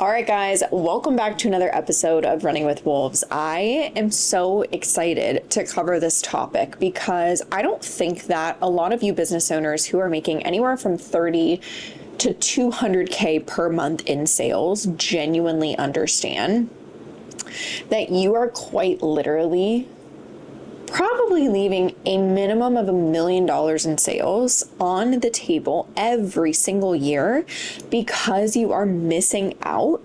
All right, guys, welcome back to another episode of Running with Wolves. I am so excited to cover this topic because I don't think that a lot of you business owners who are making anywhere from 30 to 200K per month in sales genuinely understand that you are quite literally probably leaving a minimum of $1 million in sales on the table every single year because you are missing out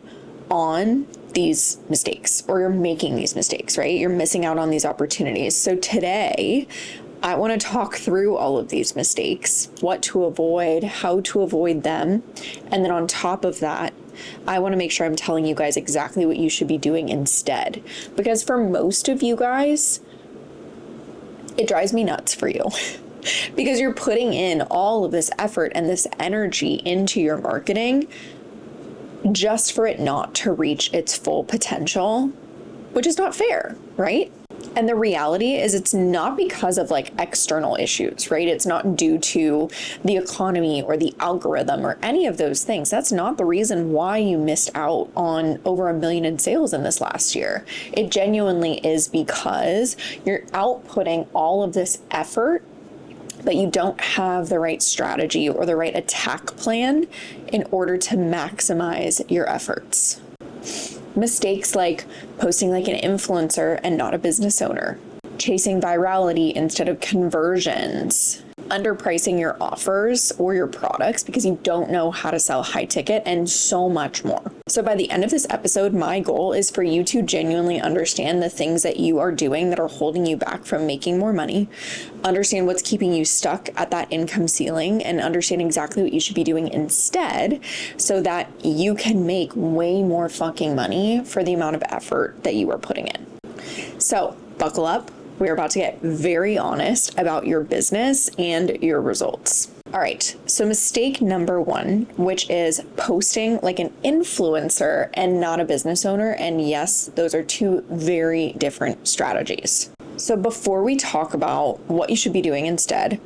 on these mistakes, or you're making these mistakes, right? You're missing out on these opportunities. So today, I want to talk through all of these mistakes, what to avoid, how to avoid them. And then on top of that, I want to make sure I'm telling you guys exactly what you should be doing instead. Because for most of you guys, it drives me nuts for you because you're putting in all of this effort and this energy into your marketing just for it not to reach its full potential, which is not fair, right? And the reality is it's not because of like external issues, right? It's not due to the economy or the algorithm or any of those things. That's not the reason why you missed out on over $1 million in sales in this last year. It genuinely is because you're outputting all of this effort, but you don't have the right strategy or the right attack plan in order to maximize your efforts. Mistakes like posting like an influencer and not a business owner, chasing virality instead of conversions, underpricing your offers or your products because you don't know how to sell high ticket, and so much more. So by the end of this episode, my goal is for you to genuinely understand the things that you are doing that are holding you back from making more money, understand what's keeping you stuck at that income ceiling, and understand exactly what you should be doing instead so that you can make way more fucking money for the amount of effort that you are putting in. So buckle up. We're about to get very honest about your business and your results. All right, so mistake number one, which is posting like an influencer and not a business owner. And yes, those are two very different strategies. So before we talk about what you should be doing instead,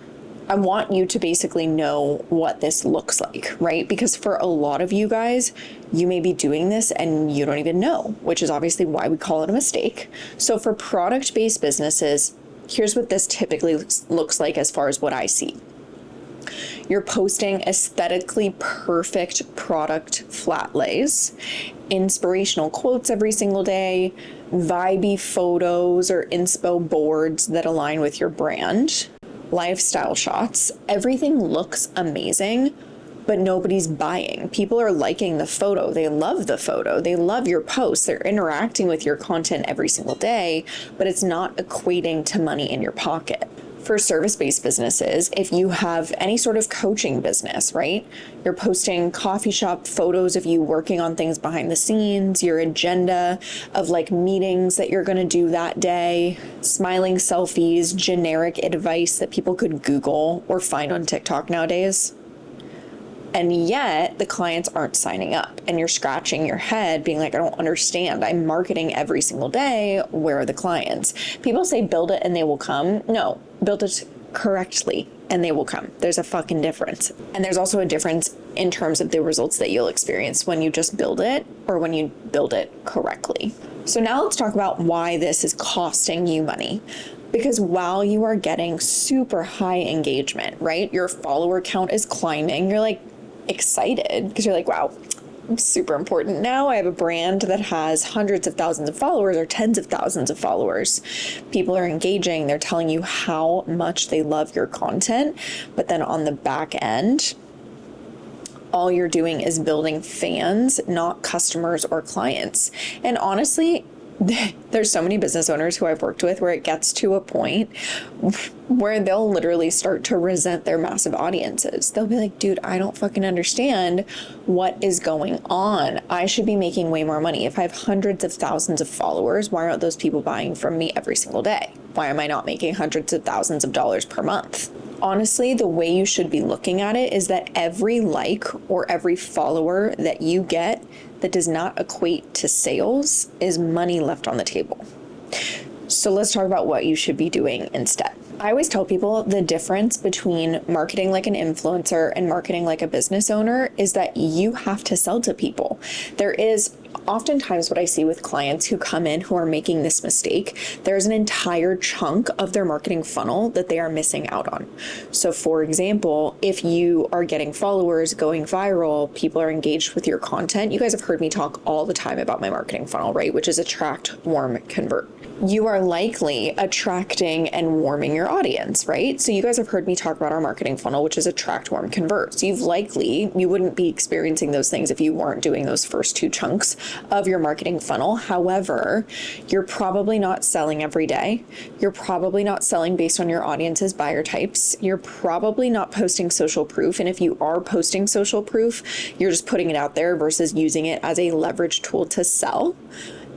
I want you to basically know what this looks like, right? Because for a lot of you guys, you may be doing this and you don't even know, which is obviously why we call it a mistake. So for product-based businesses, here's what this typically looks like as far as what I see. You're posting aesthetically perfect product flat lays, inspirational quotes every single day, vibey photos or inspo boards that align with your brand, lifestyle shots. Everything looks amazing, but nobody's buying. People are liking the photo. They love the photo. They love your posts. They're interacting with your content every single day, but it's not equating to money in your pocket. For service-based businesses, if you have any sort of coaching business, right? You're posting coffee shop photos of you working on things behind the scenes, your agenda of like meetings that you're going to do that day, smiling selfies, generic advice that people could Google or find on TikTok nowadays. And yet the clients aren't signing up and you're scratching your head being like, I don't understand. I'm marketing every single day. Where are the clients? People say build it and they will come. No, build it correctly and they will come. There's a fucking difference. And there's also a difference in terms of the results that you'll experience when you just build it or when you build it correctly. So now let's talk about why this is costing you money. Because while you are getting super high engagement, right? Your follower count is climbing. You're like excited because you're like, wow, I'm super important now. I have a brand that has hundreds of thousands of followers or tens of thousands of followers. People are engaging. They're telling you how much they love your content. But then on the back end, all you're doing is building fans, not customers or clients. And honestly, there's so many business owners who I've worked with where it gets to a point where they'll literally start to resent their massive audiences. They'll be like, dude, I don't fucking understand what is going on. I should be making way more money. If I have hundreds of thousands of followers, why aren't those people buying from me every single day? Why am I not making hundreds of thousands of dollars per month? Honestly, the way you should be looking at it is that every like or every follower that you get that does not equate to sales is money left on the table. So let's talk about what you should be doing instead. I always tell people the difference between marketing like an influencer and marketing like a business owner is that you have to sell to people. There is oftentimes what I see with clients who come in who are making this mistake, there's an entire chunk of their marketing funnel that they are missing out on. So for example, if you are getting followers, going viral, people are engaged with your content, you guys have heard me talk all the time about my marketing funnel, right? Which is attract, warm, convert. You are likely attracting and warming your audience, right? So you guys have heard me talk about our marketing funnel, which is attract, warm, convert. So you wouldn't be experiencing those things if you weren't doing those first two chunks of your marketing funnel. However, you're probably not selling every day. You're probably not selling based on your audience's buyer types. You're probably not posting social proof. And if you are posting social proof, you're just putting it out there versus using it as a leverage tool to sell.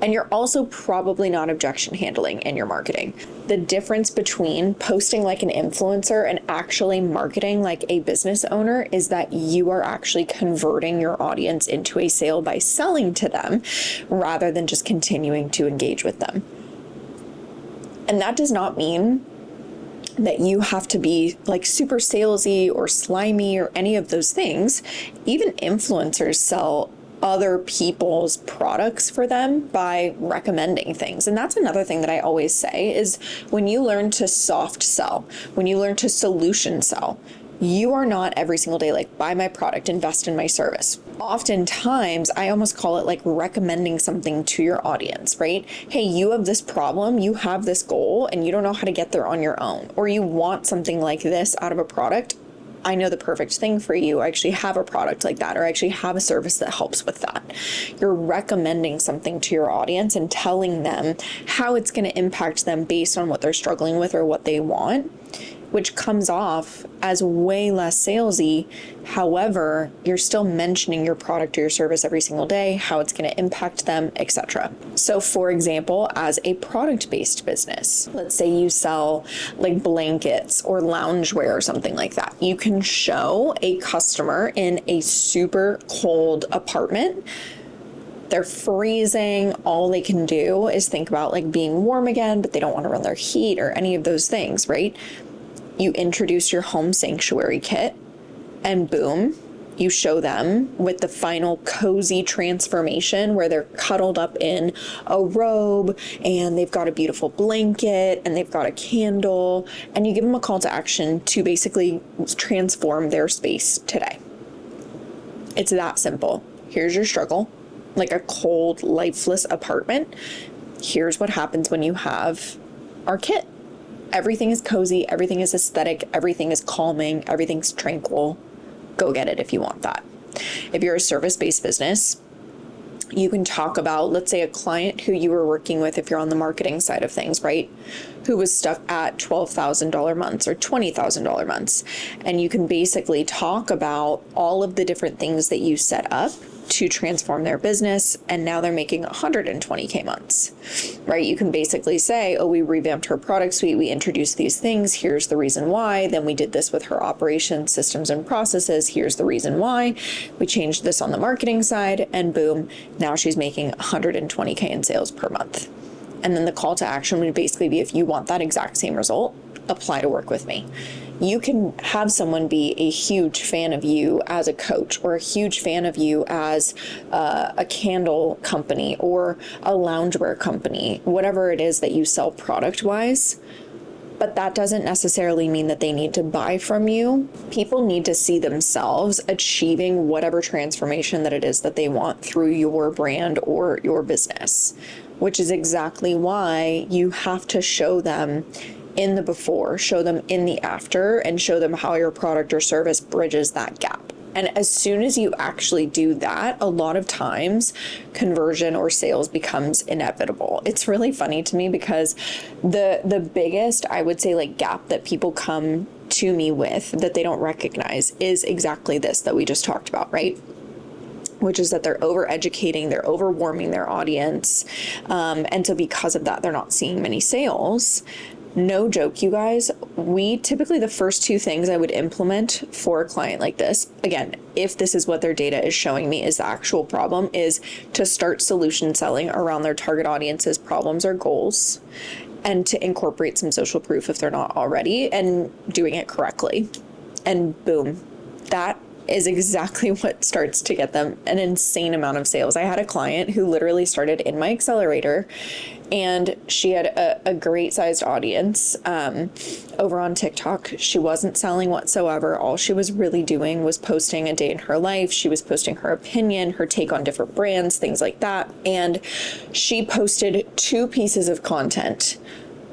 And you're also probably not objection handling in your marketing. The difference between posting like an influencer and actually marketing like a business owner is that you are actually converting your audience into a sale by selling to them rather than just continuing to engage with them. And that does not mean that you have to be like super salesy or slimy or any of those things. Even influencers sell other people's products for them by recommending things. And that's another thing that I always say is when you learn to soft sell, when you learn to solution sell, you are not every single day like, buy my product, invest in my service. Oftentimes, I almost call it like recommending something to your audience, right? Hey, you have this problem, you have this goal, and you don't know how to get there on your own, or you want something like this out of a product. I know the perfect thing for you. I actually have a product like that, or I actually have a service that helps with that. You're recommending something to your audience and telling them how it's going to impact them based on what they're struggling with or what they want, which comes off as way less salesy. However, you're still mentioning your product or your service every single day, how it's going to impact them, etc. So for example, as a product-based business, let's say you sell like blankets or loungewear or something like that. You can show a customer in a super cold apartment. They're freezing. All they can do is think about like being warm again, but they don't want to run their heat or any of those things, right? You introduce your home sanctuary kit and boom, you show them with the final cozy transformation where they're cuddled up in a robe and they've got a beautiful blanket and they've got a candle, and you give them a call to action to basically transform their space today. It's that simple. Here's your struggle, like a cold, lifeless apartment. Here's what happens when you have our kit. Everything is cozy, everything is aesthetic, everything is calming, everything's tranquil. Go get it if you want that. If you're a service-based business, you can talk about, let's say, a client who you were working with, if you're on the marketing side of things, right? Who was stuck at $12,000 months or $20,000 months. And you can basically talk about all of the different things that you set up to transform their business, and now they're making 120K months, right? You can basically say, oh, we revamped her product suite, we introduced these things, here's the reason why, then we did this with her operations, systems, and processes, here's the reason why, we changed this on the marketing side, and boom, now she's making 120K in sales per month. And then the call to action would basically be, if you want that exact same result, apply to work with me. You can have someone be a huge fan of you as a coach, or a huge fan of you as a candle company or a loungewear company, whatever it is that you sell product wise. But that doesn't necessarily mean that they need to buy from you. People need to see themselves achieving whatever transformation that it is that they want through your brand or your business, which is exactly why you have to show them in the before, show them in the after, and show them how your product or service bridges that gap. And as soon as you actually do that, a lot of times conversion or sales becomes inevitable. It's really funny to me because the biggest, I would say, like gap that people come to me with that they don't recognize is exactly this that we just talked about, right? Which is that they're over-educating, they're over-warming their audience. And so because of that, they're not seeing many sales. No joke, you guys, we typically, the first two things I would implement for a client like this, again, if this is what their data is showing me is the actual problem, is to start solution selling around their target audience's problems or goals. and to incorporate some social proof if they're not already, and doing it correctly. And boom, that is exactly what starts to get them an insane amount of sales. I had a client who literally started in my accelerator, and she had a great sized audience over on TikTok. She wasn't selling whatsoever. All she was really doing was posting a day in her life. She was posting her opinion, her take on different brands, things like that. And she posted 2 pieces of content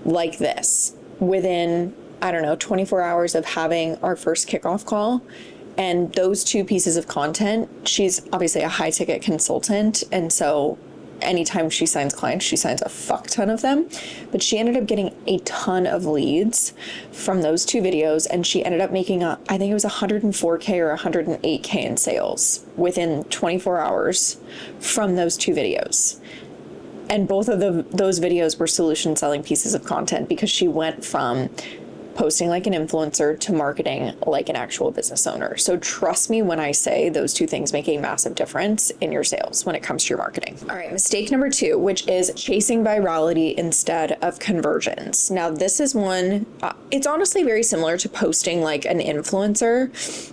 like this within, I don't know, 24 hours of having our first kickoff call. And those 2 pieces of content, she's obviously a high ticket consultant. And so anytime she signs clients, she signs a fuck ton of them. But she ended up getting a ton of leads from those 2 videos. And she ended up making I think it was 104K or 108K in sales within 24 hours from those 2 videos. And both of those videos were solution selling pieces of content, because she went from posting like an influencer to marketing like an actual business owner. So trust me when I say those 2 things make a massive difference in your sales when it comes to your marketing. All right, mistake number 2, which is chasing virality instead of conversions. Now, this is one, it's honestly very similar to posting like an influencer,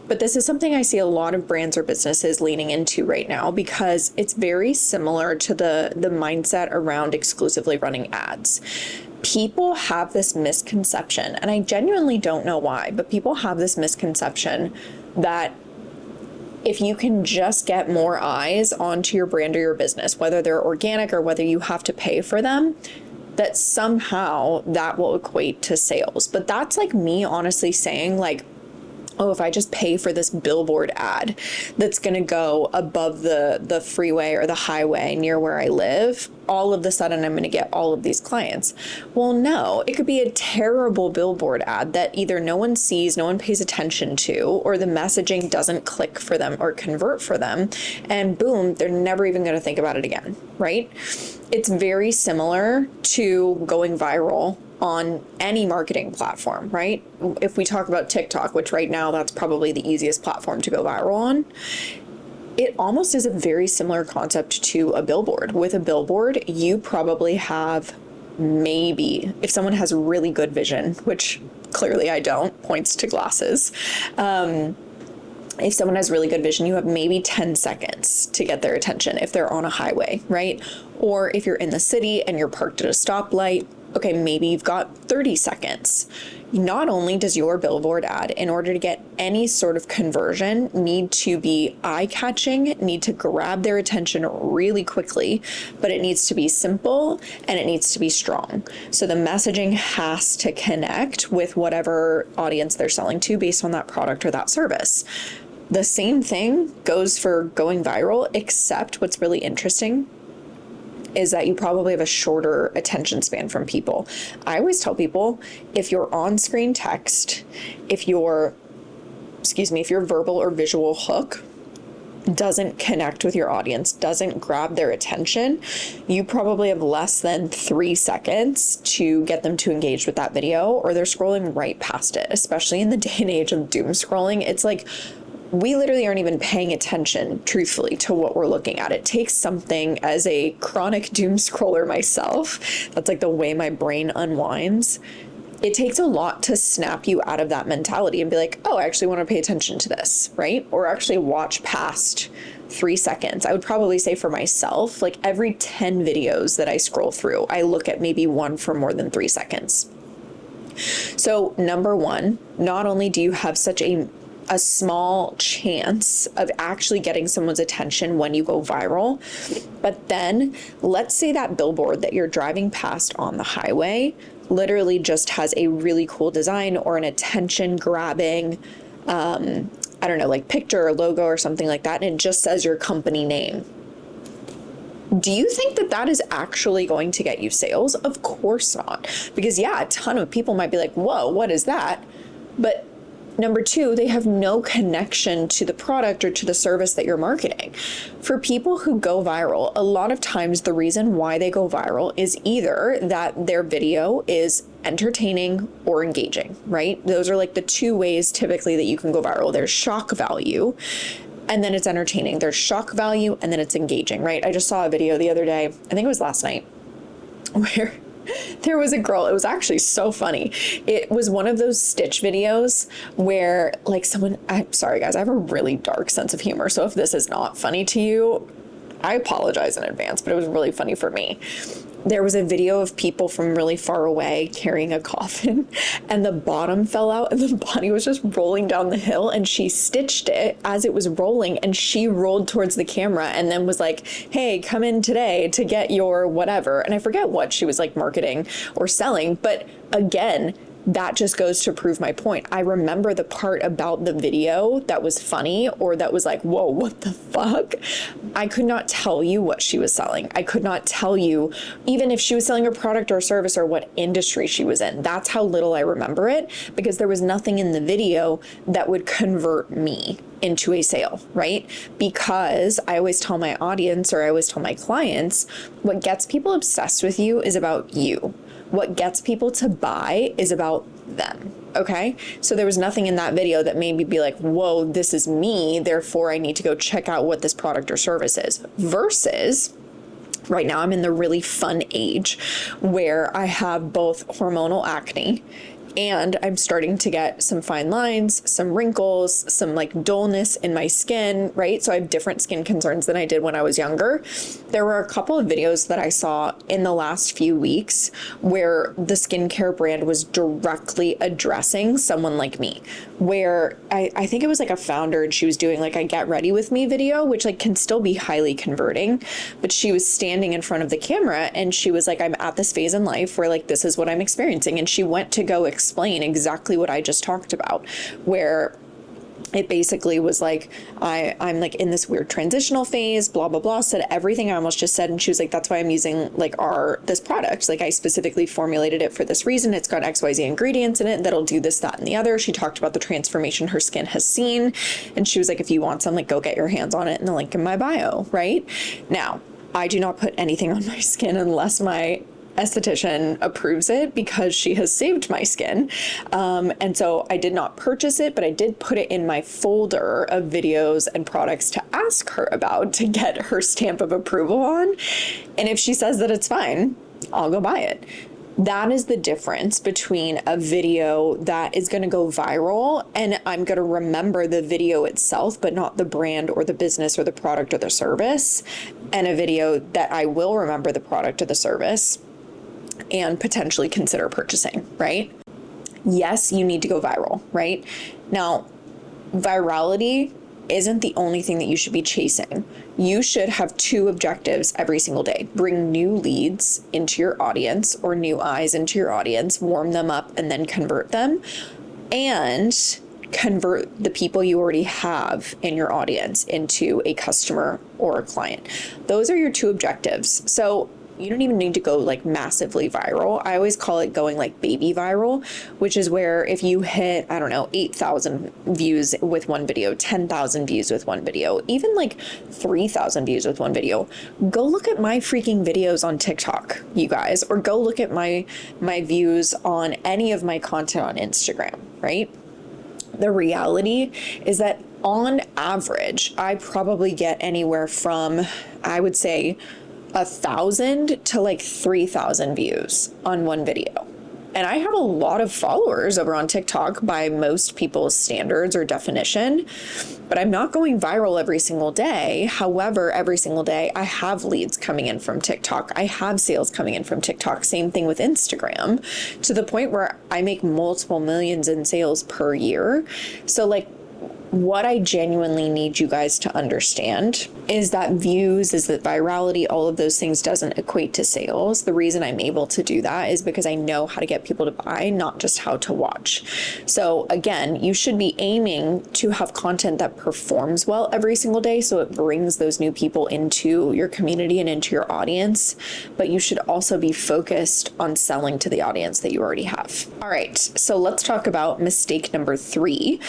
but this is something I see a lot of brands or businesses leaning into right now, because it's very similar to the mindset around exclusively running ads. People have this misconception, and I genuinely don't know why, but people have this misconception that if you can just get more eyes onto your brand or your business, whether they're organic or whether you have to pay for them, that somehow that will equate to sales. But that's like me honestly saying like, oh, if I just pay for this billboard ad that's going to go above the freeway or the highway near where I live, all of a sudden I'm going to get all of these clients. Well, no, it could be a terrible billboard ad that either no one sees, no one pays attention to, or the messaging doesn't click for them or convert for them. And boom, they're never even going to think about it again, right? It's very similar to going viral on any marketing platform, right? If we talk about TikTok, which right now that's probably the easiest platform to go viral on, it almost is a very similar concept to a billboard. With a billboard, you probably have maybe, if someone has really good vision, which clearly I don't, points to glasses. If someone has really good vision, you have maybe 10 seconds to get their attention if they're on a highway, right? Or if you're in the city and you're parked at a stoplight, okay, maybe you've got 30 seconds. Not only does your billboard ad, in order to get any sort of conversion, need to be eye-catching, need to grab their attention really quickly, but it needs to be simple and it needs to be strong. So the messaging has to connect with whatever audience they're selling to based on that product or that service. The same thing goes for going viral, except what's really interesting is that you probably have a shorter attention span from people. I always tell people, if your on-screen text, if your verbal or visual hook doesn't connect with your audience, doesn't grab their attention, you probably have less than 3 seconds to get them to engage with that video, or they're scrolling right past it. Especially in the day and age of doom scrolling, it's like, we literally aren't even paying attention, truthfully, to what we're looking at. It takes something, as a chronic doom scroller myself, that's like the way my brain unwinds. It takes a lot to snap you out of that mentality and be like, oh, I actually want to pay attention to this, right? Or actually watch past 3 seconds. I would probably say for myself, like every 10 videos that I scroll through, I look at maybe one for more than 3 seconds. So number 1, not only do you have such a small chance of actually getting someone's attention when you go viral, but then let's say that billboard that you're driving past on the highway literally just has a really cool design or an attention grabbing, I don't know, like picture or logo or something like that, and it just says your company name. Do you think that that is actually going to get you sales? Of course not. Because yeah, a ton of people might be like, whoa, what is that? But number 2, they have no connection to the product or to the service that you're marketing. For people who go viral, a lot of times the reason why they go viral is either that their video is entertaining or engaging, right? Those are like the 2 ways typically that you can go viral. There's shock value, and then it's entertaining. There's shock value, and then it's engaging, right? I just saw a video the other day, I think it was last night, where There was a girl, it was actually so funny. It was one of those Stitch videos where like someone, I'm sorry guys, I have a really dark sense of humor. So if this is not funny to you, I apologize in advance, but it was really funny for me. There was a video of people from really far away carrying a coffin and the bottom fell out and the body was just rolling down the hill, and she stitched it as it was rolling, and she rolled towards the camera and then was like, hey, come in today to get your whatever. And I forget what she was like marketing or selling, but again, that just goes to prove my point. I remember the part about the video that was funny or that was like, whoa, what the fuck? I could not tell you what she was selling. I could not tell you even if she was selling a product or service or what industry she was in. That's how little I remember it, because there was nothing in the video that would convert me into a sale, right? Because I always tell my audience, or I always tell my clients, what gets people obsessed with you is about you. What gets people to buy is about them. Okay. So there was nothing in that video that made me be like, whoa, this is me, therefore I need to go check out what this product or service is. Versus right now I'm in the really fun age where I have both hormonal acne and I'm starting to get some fine lines, some wrinkles, some like dullness in my skin, right? So I have different skin concerns than I did when I was younger. There were a couple of videos that I saw in the last few weeks where the skincare brand was directly addressing someone like me, where I think it was like a founder and she was doing like a get ready with me video, which like can still be highly converting, but she was standing in front of the camera and she was like, I'm at this phase in life where like, this is what I'm experiencing. And she went to go explain exactly what I just talked about, where it basically was like, I'm like in this weird transitional phase, blah, blah, blah, said everything I almost just said. And she was like, that's why I'm using like this product. Like I specifically formulated it for this reason. It's got XYZ ingredients in it that'll do this, that, and the other. She talked about the transformation her skin has seen. And she was like, if you want some, like go get your hands on it in the link in my bio, right? Now, I do not put anything on my skin unless my esthetician approves it, because she has saved my skin. And so I did not purchase it, but I did put it in my folder of videos and products to ask her about to get her stamp of approval on. And if she says that it's fine, I'll go buy it. That is the difference between a video that is going to go viral and I'm going to remember the video itself, but not the brand or the business or the product or the service, and a video that I will remember the product or the service and potentially consider purchasing, right? Yes, you need to go viral, right? Now, virality isn't the only thing that you should be chasing. You should have two objectives every single day. Bring new leads into your audience or new eyes into your audience, warm them up, and then convert them, and convert the people you already have in your audience into a customer or a client. Those are your two objectives. So you don't even need to go like massively viral. I always call it going like baby viral, which is where if you hit, I don't know, 8,000 views with one video, 10,000 views with one video, even like 3,000 views with one video, go look at my freaking videos on TikTok, you guys, or go look at my views on any of my content on Instagram, right? The reality is that on average, I probably get anywhere from, I would say, 1,000 to like 3,000 views on one video. And I have a lot of followers over on TikTok by most people's standards or definition, but I'm not going viral every single day. However, every single day I have leads coming in from TikTok. I have sales coming in from TikTok. Same thing with Instagram, to the point where I make multiple millions in sales per year. So like, what I genuinely need you guys to understand is that views, is that virality, all of those things doesn't equate to sales. The reason I'm able to do that is because I know how to get people to buy, not just how to watch. So again, you should be aiming to have content that performs well every single day, so it brings those new people into your community and into your audience. But you should also be focused on selling to the audience that you already have. All right, so let's talk about mistake number 3.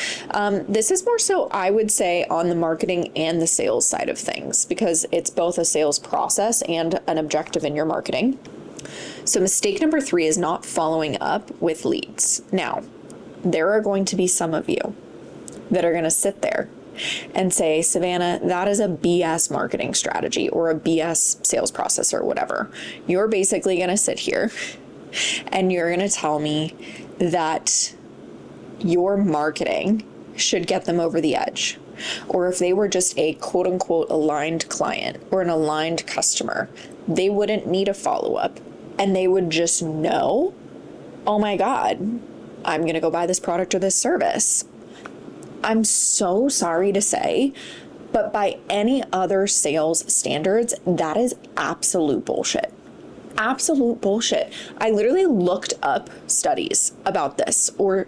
This is more so, I would say, on the marketing and the sales side of things, because it's both a sales process and an objective in your marketing. So mistake number 3 is not following up with leads. Now, there are going to be some of you that are going to sit there and say, Savannah, that is a BS marketing strategy or a BS sales process or whatever. You're basically going to sit here and you're going to tell me that your marketing should get them over the edge, or if they were just a quote unquote aligned client or an aligned customer, they wouldn't need a follow-up and they would just know, oh my God, I'm going to go buy this product or this service. I'm so sorry to say, but by any other sales standards, that is absolute bullshit. Absolute bullshit. I literally looked up studies about this or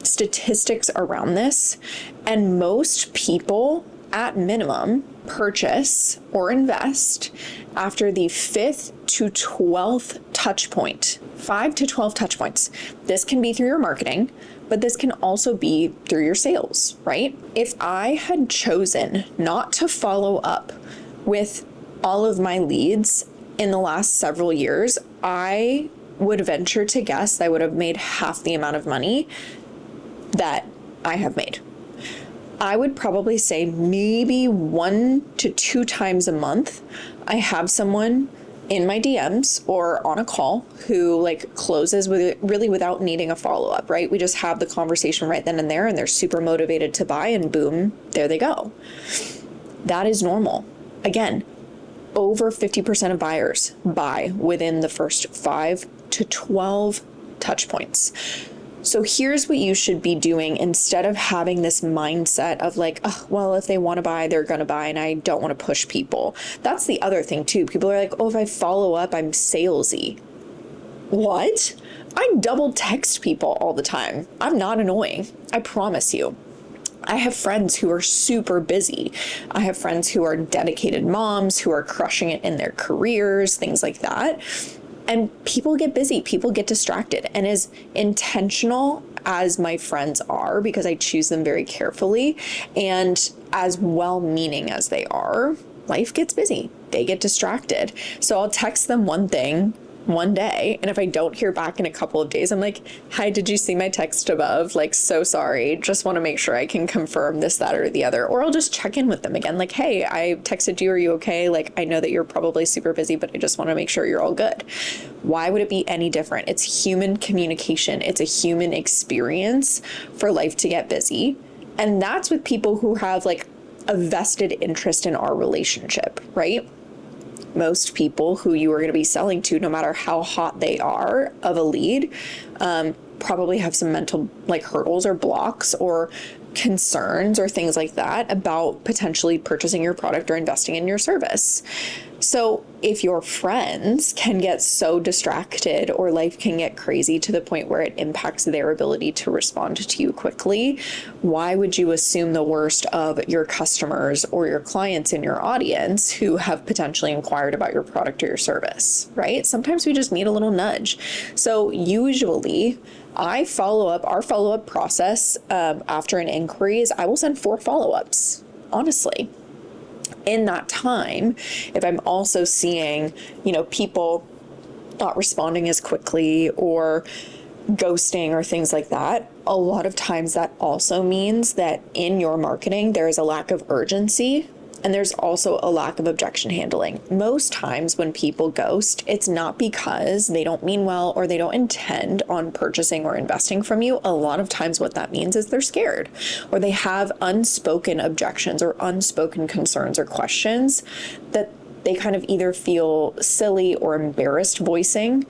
statistics around this, and most people at minimum purchase or invest after the 5th to 12th touch point. 5 to 12 touch points. This can be through your marketing, but this can also be through your sales, right? If I had chosen not to follow up with all of my leads in the last several years, I would venture to guess I would have made half the amount of money that I have made. I would probably say maybe 1 to 2 times a month, I have someone in my DMs or on a call who like closes with really without needing a follow-up, right? We just have the conversation right then and there, and they're super motivated to buy, and boom, there they go. That is normal. Again, over 50% of buyers buy within the first 5 to 12 touch points. So here's what you should be doing instead of having this mindset of like, oh, well, if they want to buy, they're going to buy, and I don't want to push people. That's the other thing too. People are like, oh, if I follow up, I'm salesy. What? I double text people all the time. I'm not annoying. I promise you. I have friends who are super busy. I have friends who are dedicated moms who are crushing it in their careers, things like that. And people get busy, people get distracted. And as intentional as my friends are, because I choose them very carefully, and as well-meaning as they are, life gets busy. They get distracted. So I'll text them one thing one day, and if I don't hear back in a couple of days, I'm like, hi, did you see my text above? Like, so sorry, just want to make sure I can confirm this, that, or the other. Or I'll just check in with them again, like, hey, I texted you, are you okay? Like, I know that you're probably super busy, but I just want to make sure you're all good. Why would it be any different? It's human communication. It's a human experience for life to get busy. And that's with people who have like a vested interest in our relationship, right? Most people who you are going to be selling to, no matter how hot they are of a lead, probably have some mental like hurdles or blocks or concerns or things like that about potentially purchasing your product or investing in your service. So if your friends can get so distracted or life can get crazy to the point where it impacts their ability to respond to you quickly, why would you assume the worst of your customers or your clients in your audience who have potentially inquired about your product or your service, right? Sometimes we just need a little nudge. So usually our follow-up process after an inquiry is I will send 4 follow-ups, honestly. In that time, if I'm also seeing, people not responding as quickly or ghosting or things like that, a lot of times that also means that in your marketing, there is a lack of urgency. And there's also a lack of objection handling. Most times when people ghost, it's not because they don't mean well or they don't intend on purchasing or investing from you. A lot of times what that means is they're scared or they have unspoken objections or unspoken concerns or questions that they kind of either feel silly or embarrassed voicing,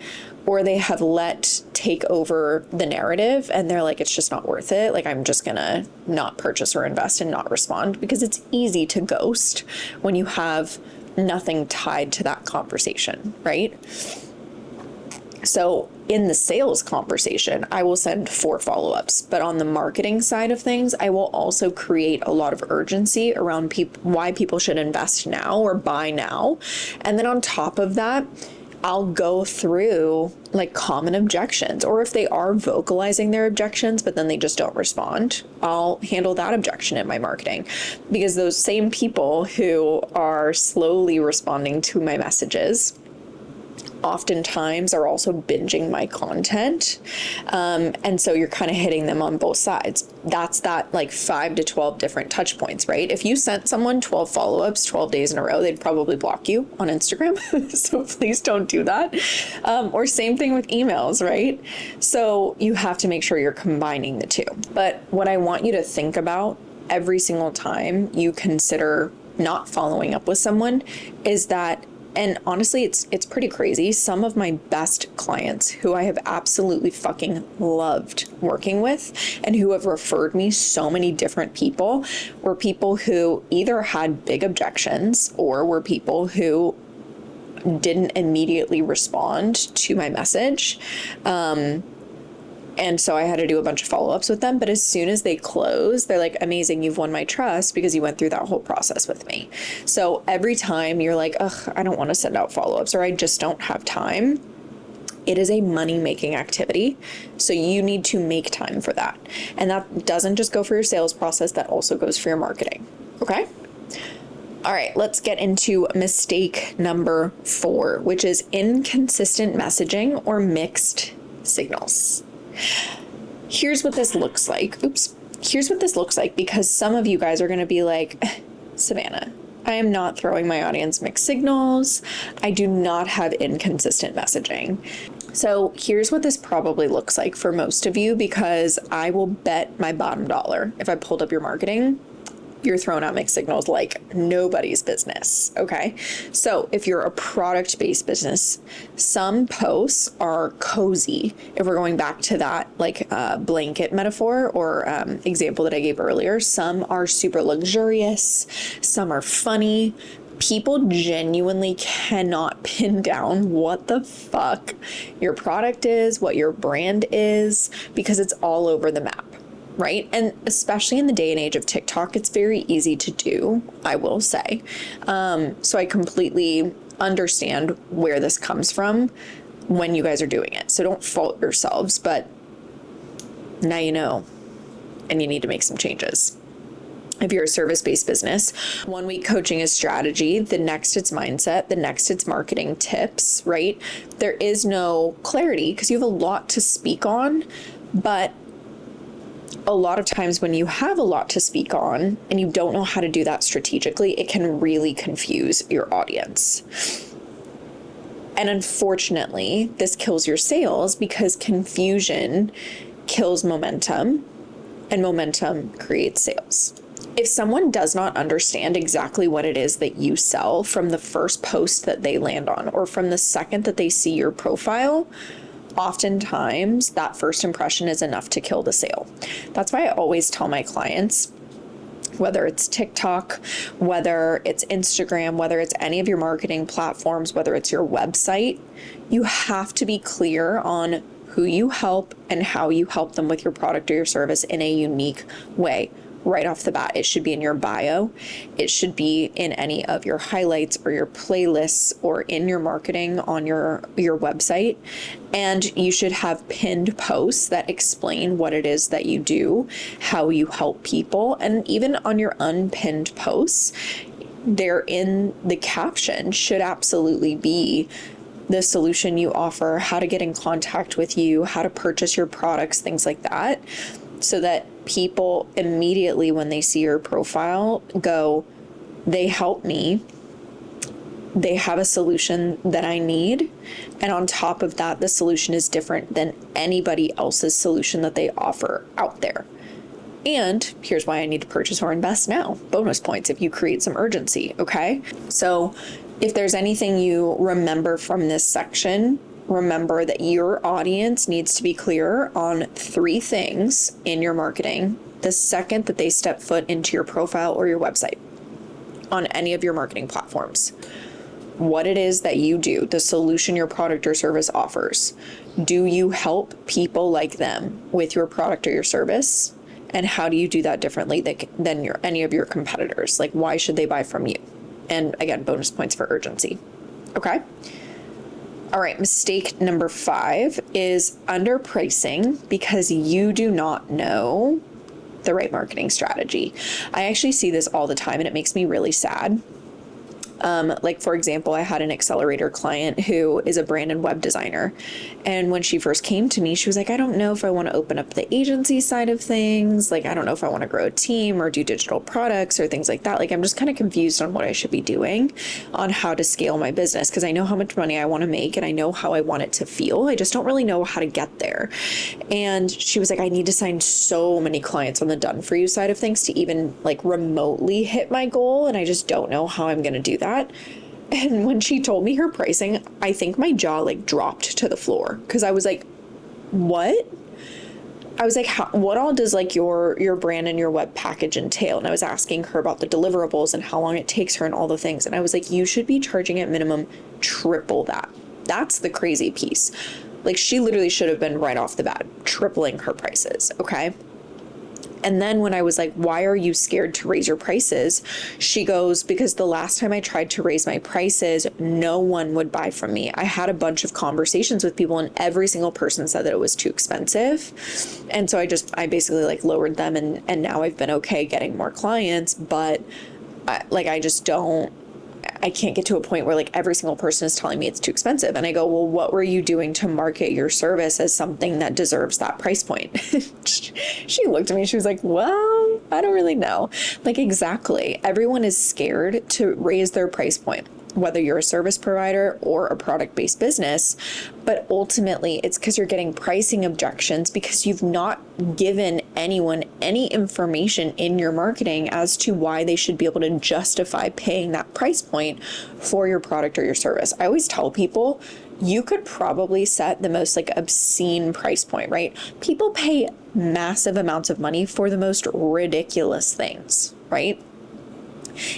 or they have let take over the narrative and they're like, it's just not worth it. Like, I'm just gonna not purchase or invest and not respond, because it's easy to ghost when you have nothing tied to that conversation, right? So in the sales conversation, I will send 4 follow-ups, but on the marketing side of things, I will also create a lot of urgency around why people should invest now or buy now. And then on top of that, I'll go through like common objections, or if they are vocalizing their objections, but then they just don't respond, I'll handle that objection in my marketing, because those same people who are slowly responding to my messages oftentimes are also binging my content. And so you're kind of hitting them on both sides. That's that like 5 to 12 different touch points, right? If you sent someone 12 follow-ups 12 days in a row, they'd probably block you on Instagram. So please don't do that. Or same thing with emails, right? So you have to make sure you're combining the two. But what I want you to think about every single time you consider not following up with someone is that, and honestly, it's pretty crazy. Some of my best clients who I have absolutely fucking loved working with and who have referred me so many different people were people who either had big objections or were people who didn't immediately respond to my message. And so I had to do a bunch of follow-ups with them. But as soon as they close, they're like, amazing, you've won my trust because you went through that whole process with me. So every time you're like, ugh, I don't want to send out follow-ups or I just don't have time, it is a money-making activity. So you need to make time for that. And that doesn't just go for your sales process, that also goes for your marketing. Okay? All right, let's get into mistake number 4, which is inconsistent messaging or mixed signals. Here's what this looks like. Here's what this looks like, because some of you guys are going to be like, Savannah, I am not throwing my audience mixed signals. I do not have inconsistent messaging. So here's what this probably looks like for most of you, because I will bet my bottom dollar, if I pulled up your marketing, you're throwing out mixed signals like nobody's business. Okay. So if you're a product-based business, some posts are cozy. If we're going back to that like blanket metaphor or example that I gave earlier, some are super luxurious, some are funny. People genuinely cannot pin down what the fuck your product is, what your brand is, because it's all over the map. Right? And especially in the day and age of TikTok, it's very easy to do, I will say. So I completely understand where this comes from when you guys are doing it. So don't fault yourselves, but now you know, and you need to make some changes. If you're a service-based business, 1 week coaching is strategy, the next it's mindset, the next it's marketing tips, right? There is no clarity because you have a lot to speak on, but a lot of times when you have a lot to speak on and you don't know how to do that strategically, it can really confuse your audience. And unfortunately, this kills your sales because confusion kills momentum and momentum creates sales. If someone does not understand exactly what it is that you sell from the first post that they land on or from the second that they see your profile, oftentimes that first impression is enough to kill the sale. That's why I always tell my clients, whether it's TikTok, whether it's Instagram, whether it's any of your marketing platforms, whether it's your website, you have to be clear on who you help and how you help them with your product or your service in a unique way. Right off the bat, it should be in your bio. It should be in any of your highlights or your playlists or in your marketing on your website. And you should have pinned posts that explain what it is that you do, how you help people. And even on your unpinned posts, there in the caption should absolutely be the solution you offer, how to get in contact with you, how to purchase your products, things like that. So that people immediately, when they see your profile, go, they help me. They have a solution that I need. And on top of that, the solution is different than anybody else's solution that they offer out there. And here's why I need to purchase or invest now. Bonus points if you create some urgency, okay? So if there's anything you remember from this section, remember that your audience needs to be clear on 3 things in your marketing the second that they step foot into your profile or your website on any of your marketing platforms. What it is that you do, the solution your product or service offers. Do you help people like them with your product or your service? And how do you do that differently than any of your competitors? Like, why should they buy from you? And again, bonus points for urgency. Okay? All right, mistake number 5 is underpricing because you do not know the right marketing strategy. I actually see this all the time and it makes me really sad. Like, for example, I had an accelerator client who is a brand and web designer. And when she first came to me, she was like, I don't know if I want to open up the agency side of things. Like, I don't know if I want to grow a team or do digital products or things like that. Like, I'm just kind of confused on what I should be doing on how to scale my business, because I know how much money I want to make and I know how I want it to feel. I just don't really know how to get there. And she was like, I need to sign so many clients on the done for you side of things to even like remotely hit my goal. And I just don't know how I'm going to do that. And when she told me her pricing, I think my jaw like dropped to the floor, because I was like, what? I was like, what all does like your brand and your web package entail? And I was asking her about the deliverables and how long it takes her and all the things. And I was like, you should be charging at minimum triple that. That's the crazy piece. Like, she literally should have been right off the bat tripling her prices. Okay. And then when I was like, why are you scared to raise your prices? She goes, because the last time I tried to raise my prices, no one would buy from me. I had a bunch of conversations with people and every single person said that it was too expensive. And so I basically like lowered them, and now I've been okay getting more clients, but I can't get to a point where like every single person is telling me it's too expensive. And I go, well, what were you doing to market your service as something that deserves that price point? She looked at me, she was like, well, I don't really know. Like, exactly. Everyone is scared to raise their price point, whether you're a service provider or a product-based business. But ultimately, it's because you're getting pricing objections because you've not given anyone any information in your marketing as to why they should be able to justify paying that price point for your product or your service. I always tell people, you could probably set the most like obscene price point, right? People pay massive amounts of money for the most ridiculous things, right?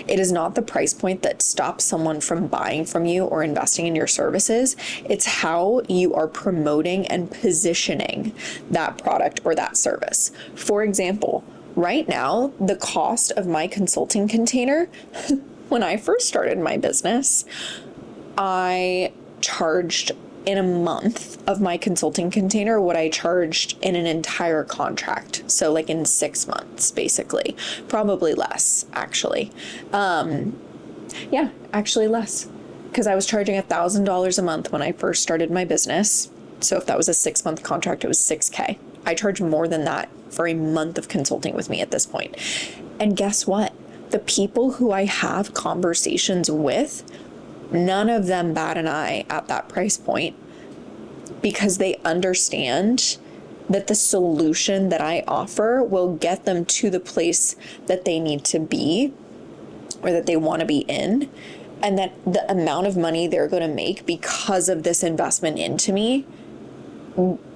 It is not the price point that stops someone from buying from you or investing in your services. It's how you are promoting and positioning that product or that service. For example, right now, the cost of my consulting container, when I first started my business, I charged in a month of my consulting container what I charged in an entire contract. So like in 6 months, basically. Probably less, actually. Yeah, actually less. Because I was charging $1,000 a month when I first started my business. So if that was a 6-month contract, it was $6,000. I charge more than that for a month of consulting with me at this point. And guess what? The people who I have conversations with, none of them bat an eye at that price point, because they understand that the solution that I offer will get them to the place that they need to be or that they want to be in, and that the amount of money they're going to make because of this investment into me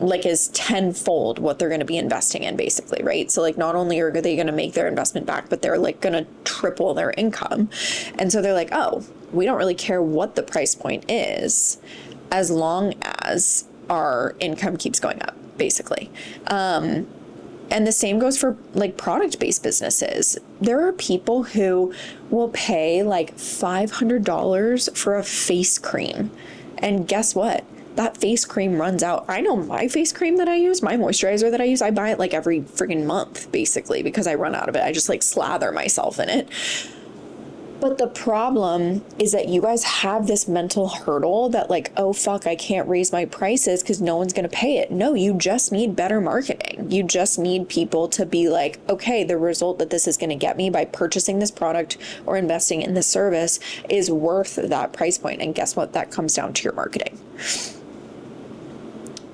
like is tenfold what they're going to be investing in, basically, right? So like, not only are they going to make their investment back, but they're like going to triple their income. And so they're like, oh, we don't really care what the price point is as long as our income keeps going up, basically. And the same goes for like product-based businesses. There are people who will pay like $500 for a face cream. And guess what? That face cream runs out. I know my face cream that I use, my moisturizer that I use, I buy it like every friggin' month, basically, because I run out of it. I just like slather myself in it. But the problem is that you guys have this mental hurdle that like, oh fuck, I can't raise my prices because no one's going to pay it. No, you just need better marketing. You just need people to be like, okay, the result that this is going to get me by purchasing this product or investing in this service is worth that price point. And guess what? That comes down to your marketing.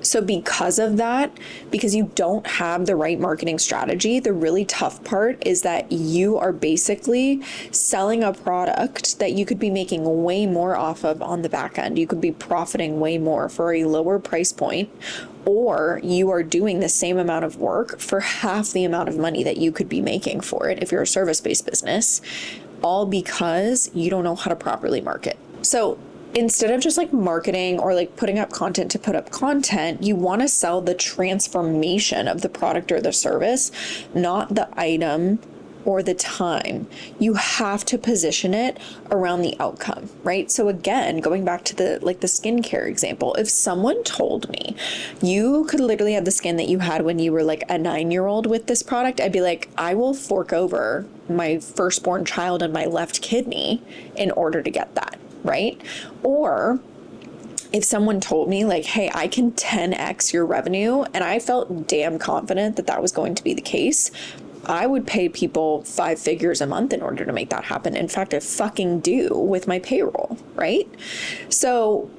So because of that, because you don't have the right marketing strategy, the really tough part is that you are basically selling a product that you could be making way more off of on the back end. You could be profiting way more for a lower price point, or you are doing the same amount of work for half the amount of money that you could be making for it if you're a service-based business, all because you don't know how to properly market. So instead of just like marketing or like putting up content to put up content, you want to sell the transformation of the product or the service, not the item or the time. You have to position it around the outcome, right? So again, going back to the skincare example, if someone told me you could literally have the skin that you had when you were like a 9-year-old with this product, I'd be like, I will fork over my firstborn child and my left kidney in order to get that, right? Or if someone told me like, hey, I can 10x your revenue, and I felt damn confident that that was going to be the case, I would pay people 5 figures a month in order to make that happen. In fact, I fucking do with my payroll, right? So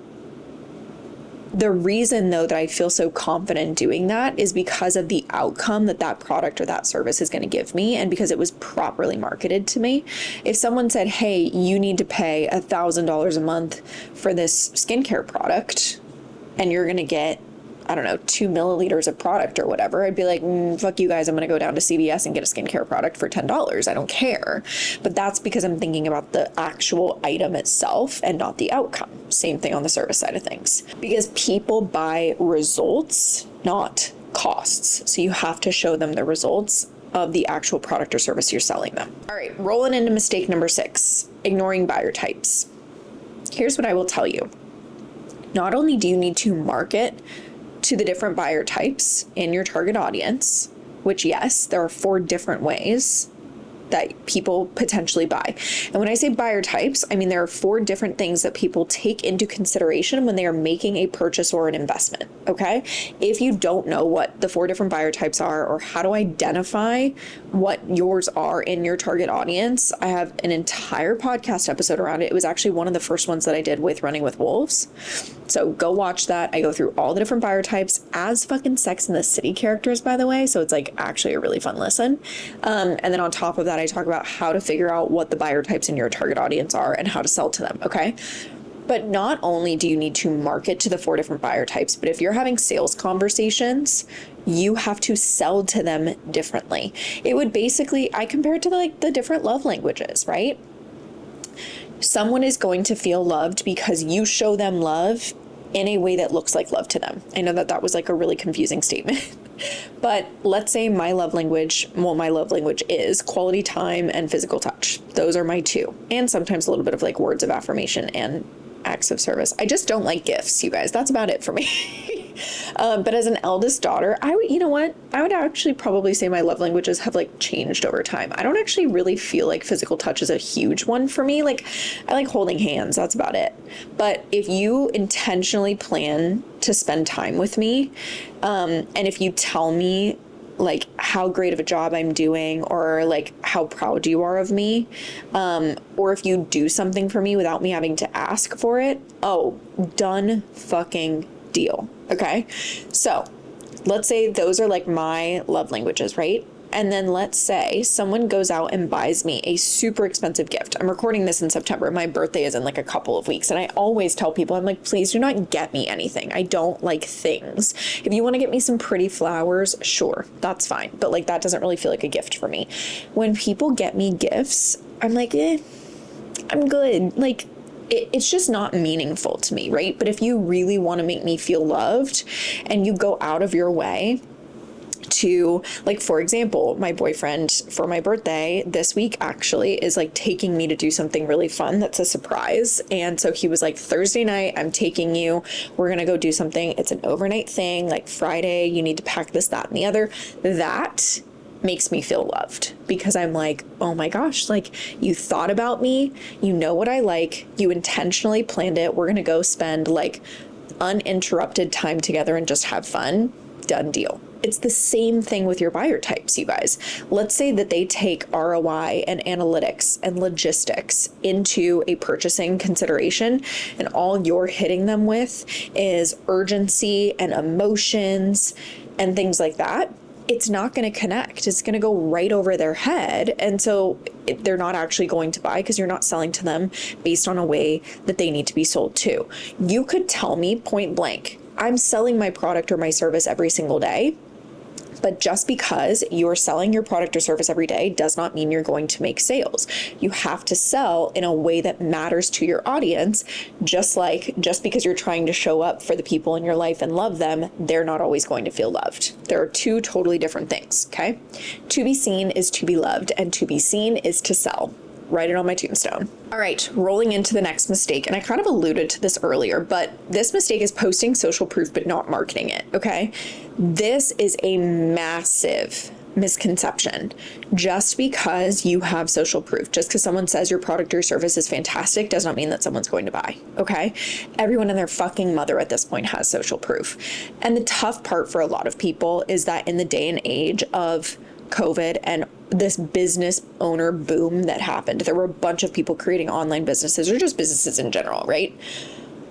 the reason though that I feel so confident doing that is because of the outcome that that product or that service is going to give me, and because it was properly marketed to me. If someone said, hey, you need to pay $1,000 a month for this skincare product and you're going to get, I don't know, 2 milliliters of product or whatever, I'd be like, fuck you guys, I'm going to go down to CVS and get a skincare product for $10. I don't care. But that's because I'm thinking about the actual item itself and not the outcome. Same thing on the service side of things. Because people buy results, not costs. So you have to show them the results of the actual product or service you're selling them. All right, rolling into mistake number 6, ignoring buyer types. Here's what I will tell you. Not only do you need to market to the different buyer types in your target audience, which yes, there are 4 different ways that people potentially buy. And when I say buyer types, I mean there are 4 different things that people take into consideration when they are making a purchase or an investment, okay? If you don't know what the 4 different buyer types are or how to identify what yours are in your target audience, I have an entire podcast episode around it. It was actually one of the first ones that I did with Running with Wolves. So go watch that. I go through all the different buyer types as fucking Sex and the City characters, by the way. So it's like actually a really fun listen. And then on top of that, I talk about how to figure out what the buyer types in your target audience are and how to sell to them. Okay. But not only do you need to market to the 4 different buyer types, but if you're having sales conversations, you have to sell to them differently. It would basically, I compare it to like the different love languages, right? Someone is going to feel loved because you show them love in a way that looks like love to them. I know that that was like a really confusing statement, but let's say my love language is quality time and physical touch. Those are my 2. And sometimes a little bit of like words of affirmation and acts of service. I just don't like gifts, you guys. That's about it for me. But as an eldest daughter, I would actually probably say my love languages have like changed over time. I don't actually really feel like physical touch is a huge one for me. Like I like holding hands, that's about it. But if you intentionally plan to spend time with me, and if you tell me like how great of a job I'm doing or like how proud you are of me, or if you do something for me without me having to ask for it, oh, done fucking deal. Okay. So let's say those are like my love languages, right? And then let's say someone goes out and buys me a super expensive gift. I'm recording this in September. My birthday is in like a couple of weeks. And I always tell people, I'm like, please do not get me anything. I don't like things. If you want to get me some pretty flowers, sure, that's fine. But like, that doesn't really feel like a gift for me. When people get me gifts, I'm like, I'm good. Like, it's just not meaningful to me, right? But if you really want to make me feel loved and you go out of your way to, like, for example, my boyfriend for my birthday this week actually is like taking me to do something really fun that's a surprise. And so he was like, Thursday night, I'm taking you, we're going to go do something. It's an overnight thing. Like Friday, you need to pack this, that, and the other. That makes me feel loved because I'm like, oh my gosh, like you thought about me, you know what I like, you intentionally planned it. We're going to go spend like uninterrupted time together and just have fun. Done deal. It's the same thing with your buyer types, you guys. Let's say that they take ROI and analytics and logistics into a purchasing consideration, and all you're hitting them with is urgency and emotions and things like that. It's not going to connect. It's going to go right over their head. And so they're not actually going to buy because you're not selling to them based on a way that they need to be sold to. You could tell me point blank, I'm selling my product or my service every single day. But just because you're selling your product or service every day does not mean you're going to make sales. You have to sell in a way that matters to your audience, just because you're trying to show up for the people in your life and love them, they're not always going to feel loved. There are two totally different things, okay? To be seen is to be loved, and to be seen is to sell. Write it on my tombstone. All right, rolling into the next mistake. And I kind of alluded to this earlier, but this mistake is posting social proof but not marketing it, okay? This is a massive misconception. Just because you have social proof, just because someone says your product or service is fantastic, does not mean that someone's going to buy, okay? Everyone and their fucking mother at this point has social proof. And the tough part for a lot of people is that in the day and age of COVID and this business owner boom that happened, there were a bunch of people creating online businesses or just businesses in general, right?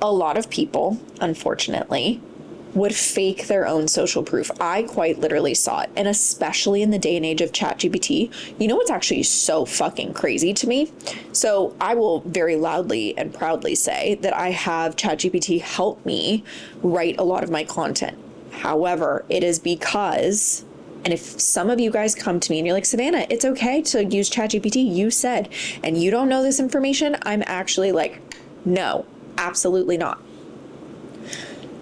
A lot of people, unfortunately, would fake their own social proof. I quite literally saw it. And especially in the day and age of ChatGPT, you know what's actually so fucking crazy to me? So I will very loudly and proudly say that I have ChatGPT help me write a lot of my content. However, it is because, and if some of you guys come to me and you're like, Savannah, it's okay to use ChatGPT, you said, and you don't know this information, I'm actually like, no, absolutely not.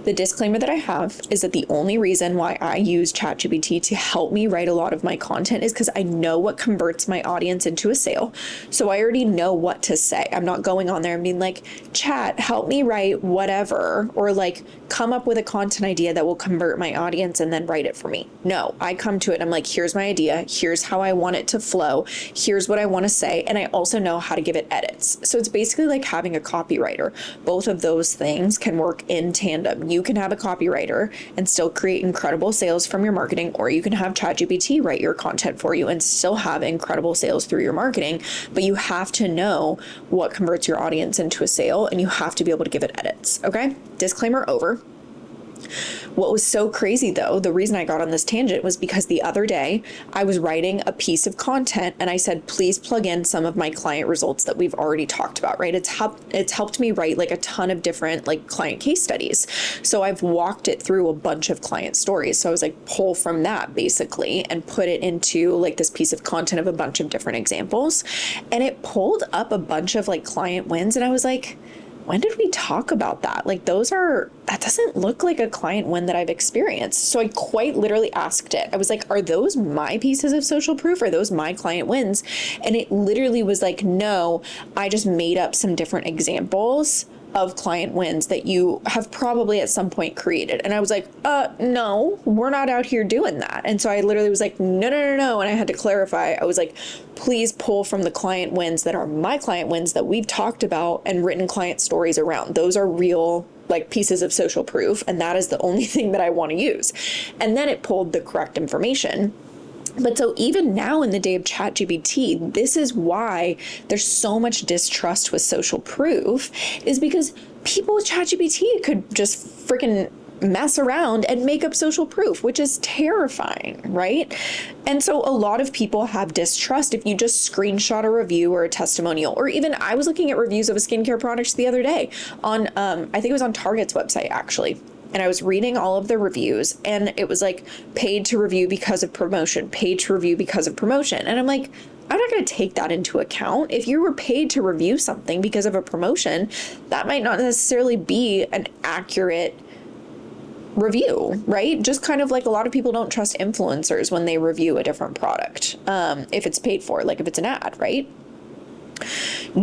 The disclaimer that I have is that the only reason why I use ChatGPT to help me write a lot of my content is because I know what converts my audience into a sale. So I already know what to say. I'm not going on there and being like, chat, help me write whatever, or like come up with a content idea that will convert my audience and then write it for me. No, I come to it and I'm like, here's my idea. Here's how I want it to flow. Here's what I want to say. And I also know how to give it edits. So it's basically like having a copywriter. Both of those things can work in tandem. You can have a copywriter and still create incredible sales from your marketing, or you can have ChatGPT write your content for you and still have incredible sales through your marketing. But you have to know what converts your audience into a sale, and you have to be able to give it edits. Okay? Disclaimer over. What was so crazy though, the reason I got on this tangent was because the other day I was writing a piece of content and I said, please plug in some of my client results that we've already talked about, right? It's helped me write like a ton of different like client case studies. So I've walked it through a bunch of client stories. So I was like, pull from that basically and put it into like this piece of content of a bunch of different examples. And it pulled up a bunch of like client wins. And I was like, when did we talk about that? Like that doesn't look like a client win that I've experienced. So I quite literally asked it. I was like, are those my pieces of social proof? Are those my client wins? And it literally was like, no, I just made up some different examples of client wins that you have probably at some point created. And I was like, no, we're not out here doing that. And so I literally was like, no. And I had to clarify. I was like, please pull from the client wins that are my client wins that we've talked about and written client stories around. Those are real like pieces of social proof. And that is the only thing that I want to use. And then it pulled the correct information. But so even now in the day of ChatGPT, this is why there's so much distrust with social proof, is because people with ChatGPT could just freaking mess around and make up social proof, which is terrifying, right? And so a lot of people have distrust if you just screenshot a review or a testimonial, or even I was looking at reviews of a skincare product the other day on, I think it was on Target's website actually. And I was reading all of the reviews and it was like paid to review because of promotion, paid to review because of promotion. And I'm like, I'm not going to take that into account. If you were paid to review something because of a promotion, that might not necessarily be an accurate review, right? Just kind of like a lot of people don't trust influencers when they review a different product, if it's paid for, like if it's an ad, right?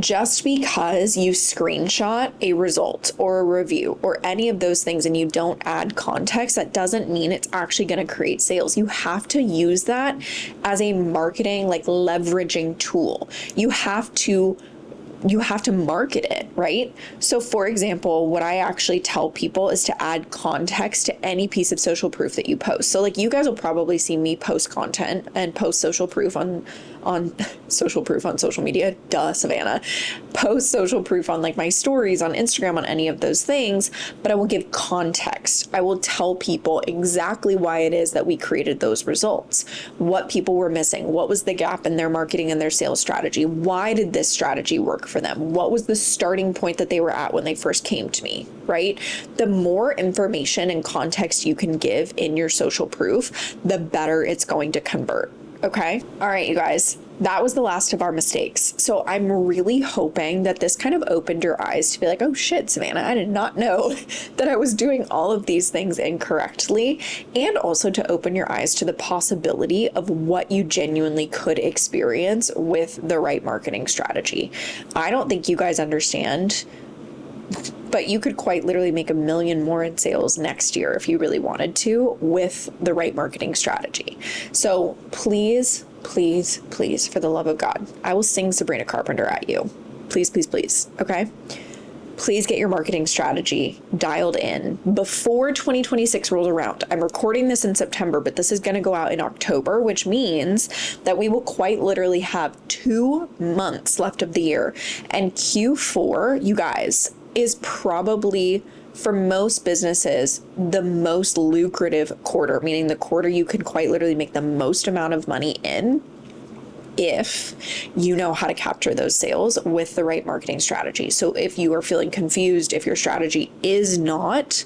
Just because you screenshot a result or a review or any of those things and you don't add context, that doesn't mean it's actually going to create sales. You have to use that as a marketing, like leveraging tool. You have to market it, right? So for example, what I actually tell people is to add context to any piece of social proof that you post. So like you guys will probably see me post content and post social proof on social proof on social media, Savannah, post social proof on like my stories on Instagram, on any of those things, but I will give context. I will tell people exactly why it is that we created those results, what people were missing, what was the gap in their marketing and their sales strategy, why did this strategy work for them? What was the starting point that they were at when they first came to me, right? The more information and context you can give in your social proof, the better it's going to convert. Okay. All right, you guys, that was the last of our mistakes. So I'm really hoping that this kind of opened your eyes to be like, oh shit, Savannah, I did not know that I was doing all of these things incorrectly. And also to open your eyes to the possibility of what you genuinely could experience with the right marketing strategy. I don't think you guys understand, but you could quite literally make $1 million more in sales next year if you really wanted to with the right marketing strategy. So please, please, please, for the love of God, I will sing Sabrina Carpenter at you. Please, please, please. Okay. Please get your marketing strategy dialed in before 2026 rolls around. I'm recording this in September, but this is going to go out in October, which means that we will quite literally have 2 months left of the year. And Q4, you guys, is probably, for most businesses, the most lucrative quarter, meaning the quarter you can quite literally make the most amount of money in if you know how to capture those sales with the right marketing strategy. So if you are feeling confused, if your strategy is not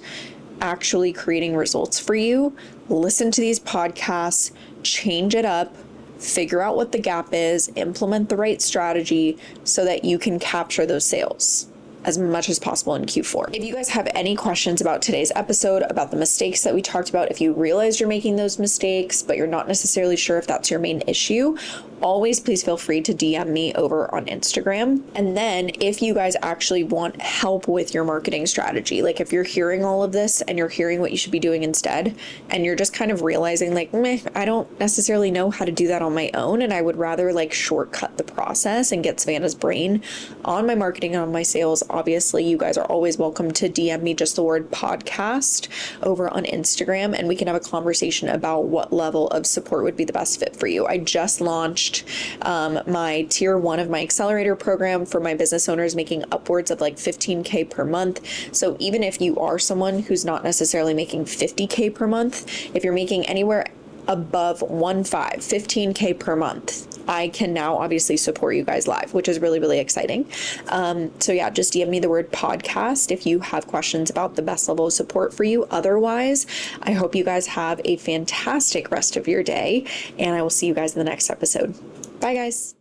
actually creating results for you, listen to these podcasts, change it up, figure out what the gap is, implement the right strategy so that you can capture those sales as much as possible in Q4. If you guys have any questions about today's episode, about the mistakes that we talked about, if you realize you're making those mistakes, but you're not necessarily sure if that's your main issue, always please feel free to DM me over on Instagram. And then if you guys actually want help with your marketing strategy, like if you're hearing all of this and you're hearing what you should be doing instead, and you're just kind of realizing like, meh, I don't necessarily know how to do that on my own, and I would rather like shortcut the process and get Savannah's brain on my marketing and on my sales, obviously you guys are always welcome to DM me just the word podcast over on Instagram, and we can have a conversation about what level of support would be the best fit for you. I just launched my tier 1 of my accelerator program for my business owners making upwards of like 15K per month. So even if you are someone who's not necessarily making 50K per month, if you're making anywhere above 15K per month, I can now obviously support you guys live, which is really, really exciting. So yeah, just DM me the word podcast if you have questions about the best level of support for you. Otherwise, I hope you guys have a fantastic rest of your day, and I will see you guys in the next episode. Bye guys.